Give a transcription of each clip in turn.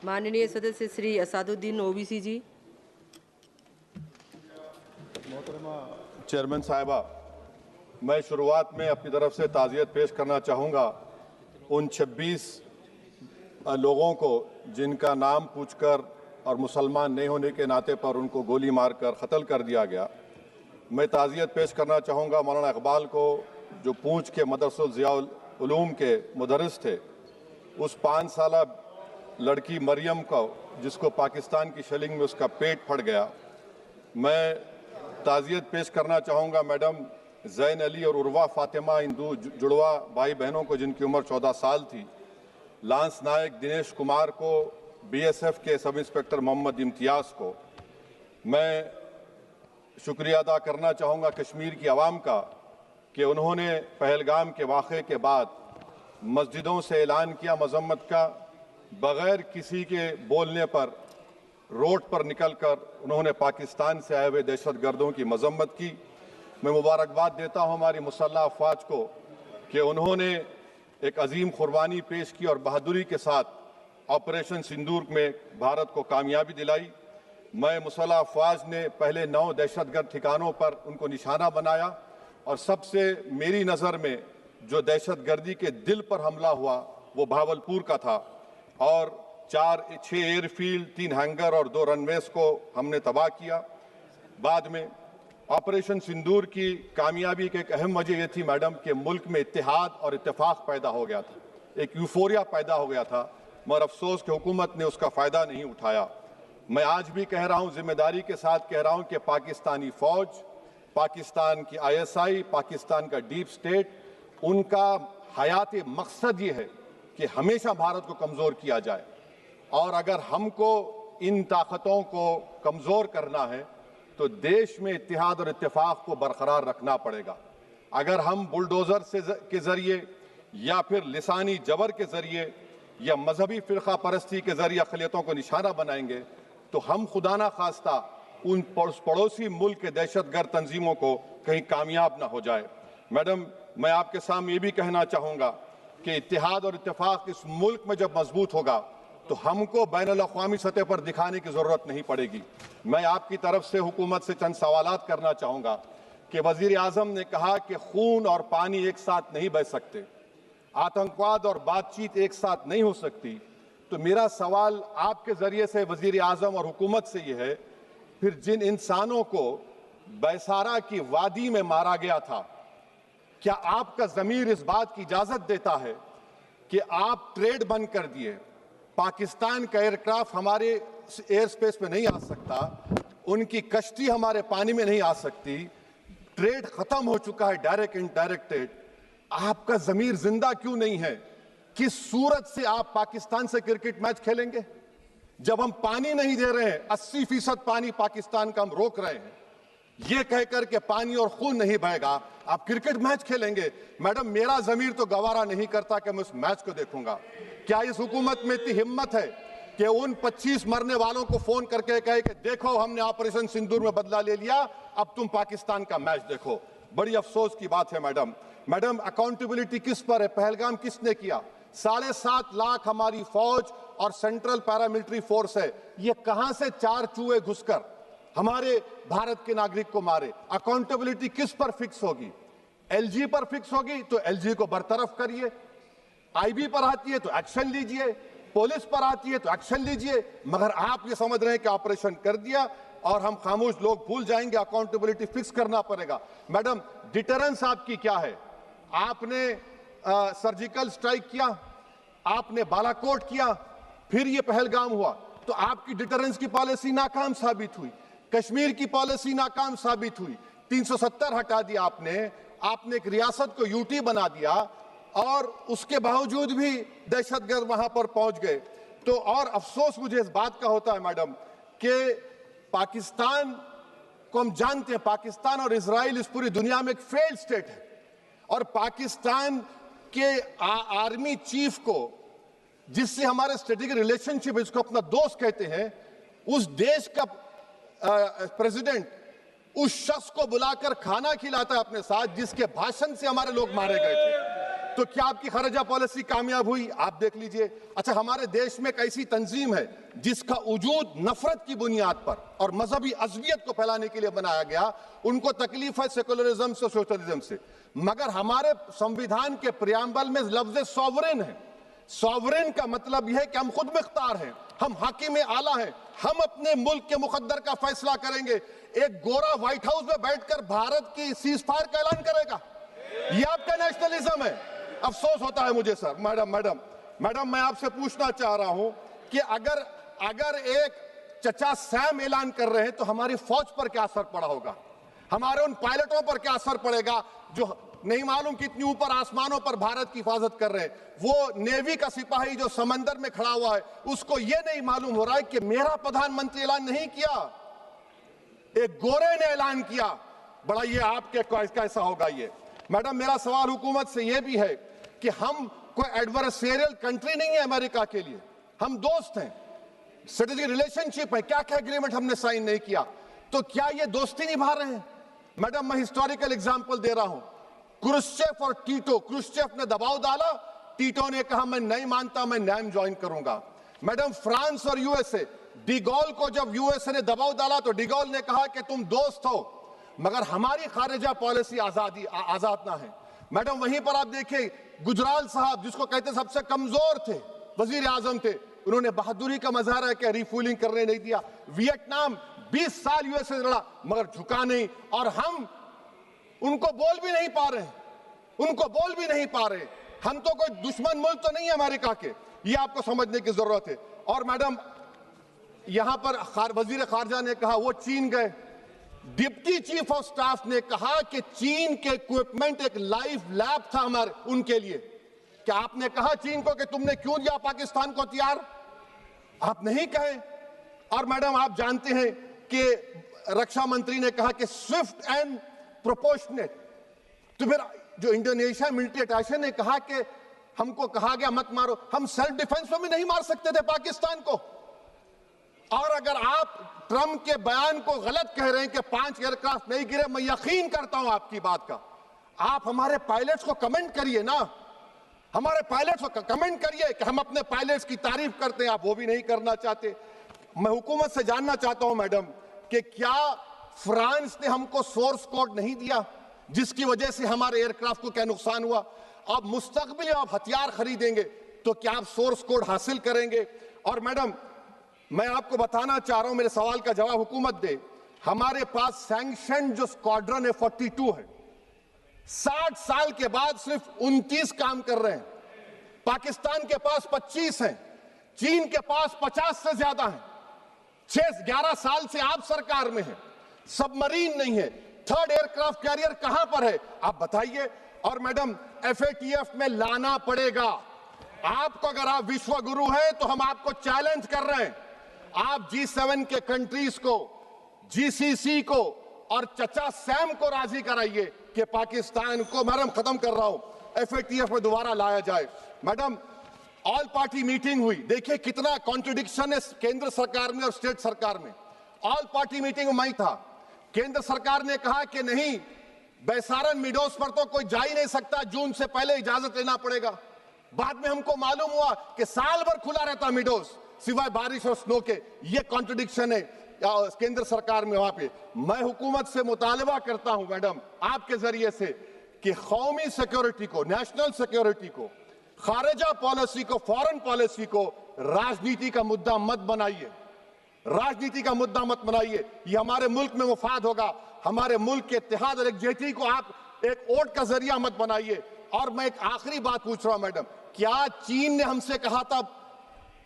माननीय सदस्य श्री असादुद्दीन ओवैसी जी। मोहतरमा चेयरमैन साहिबा, मैं शुरुआत में अपनी तरफ से ताज़ियत पेश करना चाहूँगा उन 26 लोगों को जिनका नाम पूछकर और मुसलमान नहीं होने के नाते पर उनको गोली मारकर कत्ल कर दिया गया। मैं ताज़ियत पेश करना चाहूँगा मौलाना इकबाल को, जो पूंछ के मदरसुल ज़ियाउल उलूम के मुदर्रिस थे, उस 5 साला लड़की मरियम को जिसको पाकिस्तान की शेलिंग में उसका पेट फट गया। मैं ताज़ियत पेश करना चाहूँगा मैडम ज़ैन अली और उर्वा फातिमा, इन दो जुड़वा भाई बहनों को जिनकी उम्र 14 साल थी, लांस नायक दिनेश कुमार को, बीएसएफ के सब इंस्पेक्टर मोहम्मद इम्तियाज़ को। मैं शुक्रिया अदा करना चाहूँगा कश्मीर की आवाम का कि उन्होंने पहलगाम के वाक़े के बाद मस्जिदों से ऐलान किया मज़म्मत का, बग़ैर किसी के बोलने पर रोड पर निकलकर उन्होंने पाकिस्तान से आए हुए दहशतगर्दों की मज़म्मत की। मैं मुबारकबाद देता हूँ हमारी मुसल्लह अफ़वाज को कि उन्होंने एक अजीम कुर्बानी पेश की और बहादुरी के साथ ऑपरेशन सिंदूर में भारत को कामयाबी दिलाई। मैं मुसल्लह अफ़वाज ने पहले 9 दहशतगर्द ठिकानों पर उनको निशाना बनाया और सबसे मेरी नज़र में जो दहशतगर्दी के दिल पर हमला हुआ वो भावलपुर का था और 6 एयरफील्ड, 3 हैंगर और 2 रनवेज को हमने तबाह किया। बाद में ऑपरेशन सिंदूर की कामयाबी की एक अहम वजह यह थी मैडम कि मुल्क में इत्तेहाद और इत्तेफाक पैदा हो गया था, एक यूफोरिया पैदा हो गया था, मगर अफसोस कि हुकूमत ने उसका फ़ायदा नहीं उठाया। मैं आज भी कह रहा हूँ, जिम्मेदारी के साथ कह रहा हूँ कि पाकिस्तानी फ़ौज, पाकिस्तान की ISI, पाकिस्तान का डीप स्टेट, उनका हयाती मकसद ये है कि हमेशा भारत को कमज़ोर किया जाए और अगर हमको इन ताकतों को कमज़ोर करना है तो देश में इत्तेहाद और इत्तेफाक को बरकरार रखना पड़ेगा। अगर हम बुलडोज़र के ज़रिए या फिर लिसानी जबर के ज़रिए या मजहबी फ़िरक़ा परस्ती के ज़रिए अक़लियतों को निशाना बनाएंगे तो हम खुदा ना खास्ता उन पड़ोसी मुल्क के दहशतगर्द तंजीमों को कहीं कामयाब ना हो जाए। मैडम, मैं आपके सामने ये भी कहना चाहूँगा कि इत्तेहाद और इत्तेफाक इस मुल्क में जब मजबूत होगा तो हमको बैनुल-अक़वामी सतह पर दिखाने की ज़रूरत नहीं पड़ेगी। मैं आपकी तरफ से हुकूमत से चंद सवालात करना चाहूँगा कि वज़ीर आज़म ने कहा कि खून और पानी एक साथ नहीं बह सकते, आतंकवाद और बातचीत एक साथ नहीं हो सकती। तो मेरा सवाल आपके ज़रिए से वज़ीर आज़म और हुकूमत से ये है, फिर जिन इंसानों को बैसारा की वादी में मारा गया था, क्या आपका ज़मीर इस बात की इजाज़त देता है कि आप ट्रेड बंद कर दिए, पाकिस्तान का एयरक्राफ्ट हमारे एयर स्पेस में नहीं आ सकता, उनकी कश्ती हमारे पानी में नहीं आ सकती, ट्रेड खत्म हो चुका है डायरेक्ट इनडायरेक्टेड, आपका ज़मीर जिंदा क्यों नहीं है? किस सूरत से आप पाकिस्तान से क्रिकेट मैच खेलेंगे जब हम पानी नहीं दे रहे हैं? 80% पानी पाकिस्तान का हम रोक रहे हैं, ये कहकर के पानी और खून नहीं बहेगा, आप क्रिकेट मैच खेलेंगे? मैडम, मेरा ज़मीर तो गवारा नहीं करता कि मैं उस मैच को देखूंगा। क्या इस हुकूमत में इतनी हिम्मत है कि उन 25 मरने वालों को फोन करके कहे कि देखो हमने ऑपरेशन सिंदूर में बदला ले लिया, अब तुम पाकिस्तान का मैच देखो? बड़ी अफसोस की बात है मैडम, अकाउंटेबिलिटी किस पर है? पहलगाम किसने किया? 7.5 लाख हमारी फौज और सेंट्रल पैरामिलिट्री फोर्स है, ये कहां से 4 चूहे घुसकर हमारे भारत के नागरिक को मारे? अकाउंटेबिलिटी किस पर फिक्स होगी? LG पर फिक्स होगी तो LG को बरतरफ करिए, IB पर आती है तो एक्शन लीजिए, पुलिस पर आती है तो एक्शन लीजिए, मगर आप ये समझ रहे हैं कि ऑपरेशन कर दिया और हम खामोश लोग भूल जाएंगे। अकाउंटेबिलिटी फिक्स करना पड़ेगा। मैडम, डिटरेंस आपकी क्या है? आपने सर्जिकल स्ट्राइक किया, आपने बालाकोट किया, फिर ये पहलगाम हुआ, तो आपकी डिटरेंस की पॉलिसी नाकाम साबित हुई, कश्मीर की पॉलिसी नाकाम साबित हुई, 370 हटा दिया आपने एक रियासत को यूटी बना दिया और उसके बावजूद भी दहशतगर्द वहां पर पहुंच गए। तो और अफसोस मुझे इस बात का होता है मैडम कि पाकिस्तान को हम जानते हैं, पाकिस्तान और इजराइल इस पूरी दुनिया में एक फेल्ड स्टेट है और पाकिस्तान के आर्मी चीफ को, जिससे हमारे स्ट्रेटेजिक रिलेशनशिप है, जिसको अपना दोस्त कहते हैं, उस देश का प्रेसिडेंट उस शख्स को बुलाकर खाना खिलाता है अपने साथ जिसके भाषण से हमारे लोग मारे गए थे। तो क्या आपकी खारजा पॉलिसी कामयाब हुई? आप देख लीजिए। अच्छा, हमारे देश में एक ऐसी तंजीम है जिसका वजूद नफरत की बुनियाद पर और मजहबी अज़बियत को फैलाने के लिए बनाया गया। उनको तकलीफ है सेकुलरिज्म से, सोशलिज्म से, मगर हमारे संविधान के प्रियम्बल में लफ्ज सॉवरेन है। सॉवरेन का मतलब यह है कि हम खुद मुख्तार हैं, हम हाकिम आला हैं, हम अपने मुल्क के मुकद्दर का फैसला करेंगे। एक गोरा व्हाइट हाउस में बैठकर भारत की सीज फायर का ऐलान करेगा? यह आपका नेशनलिज्म है। अफसोस होता है मुझे सर। मैडम मैं आपसे पूछना चाह रहा हूं कि अगर एक चचा सैम ऐलान कर रहे हैं तो हमारी फौज पर क्या असर पड़ा होगा? हमारे उन पायलटों पर क्या असर पड़ेगा जो नहीं मालूम कितनी ऊपर आसमानों पर भारत की हिफाजत कर रहे हैं? वो नेवी का सिपाही जो समंदर में खड़ा हुआ है, उसको यह नहीं मालूम हो रहा है कि मेरा प्रधानमंत्री ऐलान नहीं किया, एक गोरे ने ऐलान किया। बड़ा ये आपके कैसा होगा ये? मैडम मेरा सवाल हुकूमत से यह भी है कि हम कोई एडवर्सेरियल कंट्री नहीं है अमेरिका के लिए, हम दोस्त हैं, स्ट्रेटेजिक रिलेशनशिप है। क्या क्या एग्रीमेंट हमने साइन नहीं किया, तो क्या ये दोस्ती निभा रहे हैं? मैडम मैं हिस्टोरिकल एग्जांपल दे रहा हूं, क्रुश्चेव और टीटो। क्रुश्चेव ने दबाव डाला, टीटो ने कहा मैं नहीं मानता, मैं नैम ज्वाइन करूंगा। मैडम फ्रांस और यूएसए, डिगोल को जब यूएसए ने दबाव डाला तो डिगोल ने कहा कि तुम दोस्त हो मगर हमारी खारिजा पॉलिसी आजाद ना है। मैडम वहीं पर आप देखिए गुजराल साहब, जिसको कहते सबसे कमजोर थे, वजीर आजम थे, उन्होंने बहादुरी का मजारा किया, रिफूलिंग करने नहीं दिया। वियतनाम 20 साल यूएसए से लड़ा मगर झुका नहीं, और हम उनको बोल भी नहीं पा रहे, उनको बोल भी नहीं पा रहे। हम तो कोई दुश्मन मुल्क तो नहीं है अमेरिका के, ये आपको समझने की जरूरत है। और मैडम यहां पर वजीर खारजा ने कहा वो चीन गए, डिप्टी चीफ ऑफ स्टाफ ने कहा कि चीन के इक्विपमेंट एक लाइव लैब था हमारे उनके लिए। क्या आपने कहा चीन को कि तुमने क्यों दिया पाकिस्तान को हथियार? आप नहीं कहे। और मैडम आप जानते हैं कि रक्षा मंत्री ने कहा कि स्विफ्ट एंड प्रोपोर्शनेट। तो फिर जो इंडोनेशिया मिलिट्री अटैचे ने कहा कि हमको कहा गया मत मारो, हम सेल्फ डिफेंस में भी नहीं मार सकते थे पाकिस्तान को। और अगर आप ट्रंप के बयान को गलत कह रहे हैं कि 5 एयरक्राफ्ट नहीं गिरे, मैं यकीन करता हूं आपकी बात का। आप हमारे पायलट्स को कमेंट करिए ना, हमारे पायलट्स को कमेंट करिए कि हम अपने पायलट्स की तारीफ करते हैं, आप वो भी नहीं करना चाहते। मैं हुकूमत से जानना चाहता हूं मैडम कि क्या फ्रांस ने हमको सोर्स कोड नहीं दिया जिसकी वजह से हमारे एयरक्राफ्ट को क्या नुकसान हुआ? अब मुस्तकबिल में आप हथियार खरीदेंगे तो क्या आप सोर्स कोड हासिल करेंगे? और मैडम मैं आपको बताना चाह रहा हूं, मेरे सवाल का जवाब हुकूमत दे। हमारे पास सैंक्शन जो स्क्वाड्रन है 42 है, 60 साल के बाद सिर्फ 29 काम कर रहे हैं। पाकिस्तान के पास 25 हैं, चीन के पास 50 से ज्यादा हैं। 11 साल से आप सरकार में हैं, सबमरीन नहीं है, थर्ड एयरक्राफ्ट कैरियर कहां पर है आप बताइए। और मैडम FATF में लाना पड़ेगा आपको। अगर आप विश्व गुरु हैं तो हम आपको चैलेंज कर रहे हैं, आप G7 के कंट्रीज को, GCC को और चचा सैम को राजी कराइए कि पाकिस्तान को, मैडम खत्म कर रहा हूं, FATF में दोबारा लाया जाए। मैडम ऑल पार्टी मीटिंग हुई, देखिए कितना कॉन्ट्रडिक्शन है केंद्र सरकार में और स्टेट सरकार में। ऑल पार्टी मीटिंग में मैं था, केंद्र सरकार ने कहा कि नहीं, बैसारन मिडोस पर तो कोई जा ही नहीं सकता, जून से पहले इजाजत लेना पड़ेगा। बाद में हमको मालूम हुआ कि साल भर खुला रहता मिडोस सिवाय बारिश और स्नो के। ये कॉन्ट्रडिक्शन है केंद्र सरकार में। वहां पे मैं हुकूमत से मुतालबा करता हूं मैडम आपके जरिए से कि कौमी सिक्योरिटी को, नेशनल सिक्योरिटी को, खारिजा पॉलिसी को, फॉरेन पॉलिसी को राजनीति का मुद्दा मत बनाइए, राजनीति का मुद्दा मत बनाइए। ये हमारे मुल्क में मुफाद होगा, हमारे मुल्क के इत्तेहाद और एकजुटती को आप एक वोट का जरिया मत बनाइए। और मैं एक आखिरी बात पूछ रहा हूं मैडम, क्या चीन ने हमसे कहा था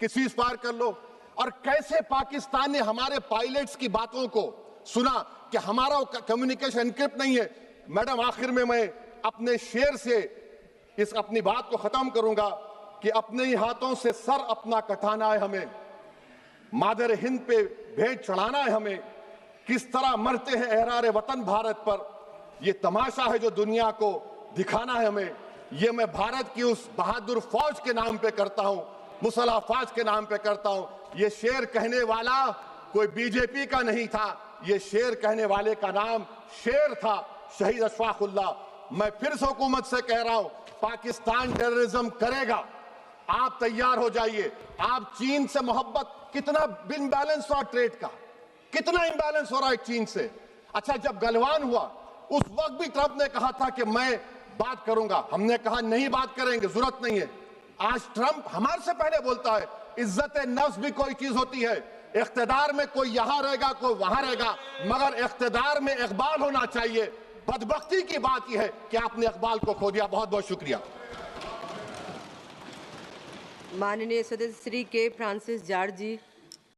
कि सीज फायर कर लो? और कैसे पाकिस्तान ने हमारे पायलट्स की बातों को सुना कि हमारा कम्युनिकेशन एनक्रिप्ट नहीं है? मैडम आखिर में मैं अपने शेर से इस अपनी बात को खत्म करूंगा कि अपने ही हाथों से सर अपना कटाना है हमें, मादर हिंद पे भेंट चढ़ाना है हमें। किस तरह मरते हैं एहरारे वतन भारत पर, ये तमाशा है जो दुनिया को दिखाना है हमें। ये मैं भारत की उस बहादुर फौज के नाम पे करता हूं, मुसल्ह फौज के नाम पे करता हूं। ये शेर कहने वाला कोई बीजेपी का नहीं था, ये शेर कहने वाले का नाम शेर था, शहीद अशफाकुल्लाह। मैं फिर से हुकूमत से कह रहा हूं पाकिस्तान टेररिज्म करेगा। आप तैयार हो जाइए। आप चीन से मोहब्बत, कितना इम्बैलेंस हुआ ट्रेड का, कितना इम्बैलेंस हो रहा है चीन से। अच्छा, जब गलवान हुआ उस वक्त भी ट्रंप ने कहा था कि मैं बात करूंगा, हमने कहा नहीं बात करेंगे, जरूरत नहीं है। आज ट्रंप हमारे से पहले बोलता है। इज्जत नफ्स भी कोई चीज होती है। इख्तिदार में कोई यहां रहेगा, कोई वहां रहेगा, मगर इख्तिदार में इकबाल होना चाहिए। बदबख्ती की बात यह है कि आपने इकबाल को खो दिया। बहुत बहुत शुक्रिया। माननीय सदस्य श्री के फ्रांसिस जॉर्ज जी।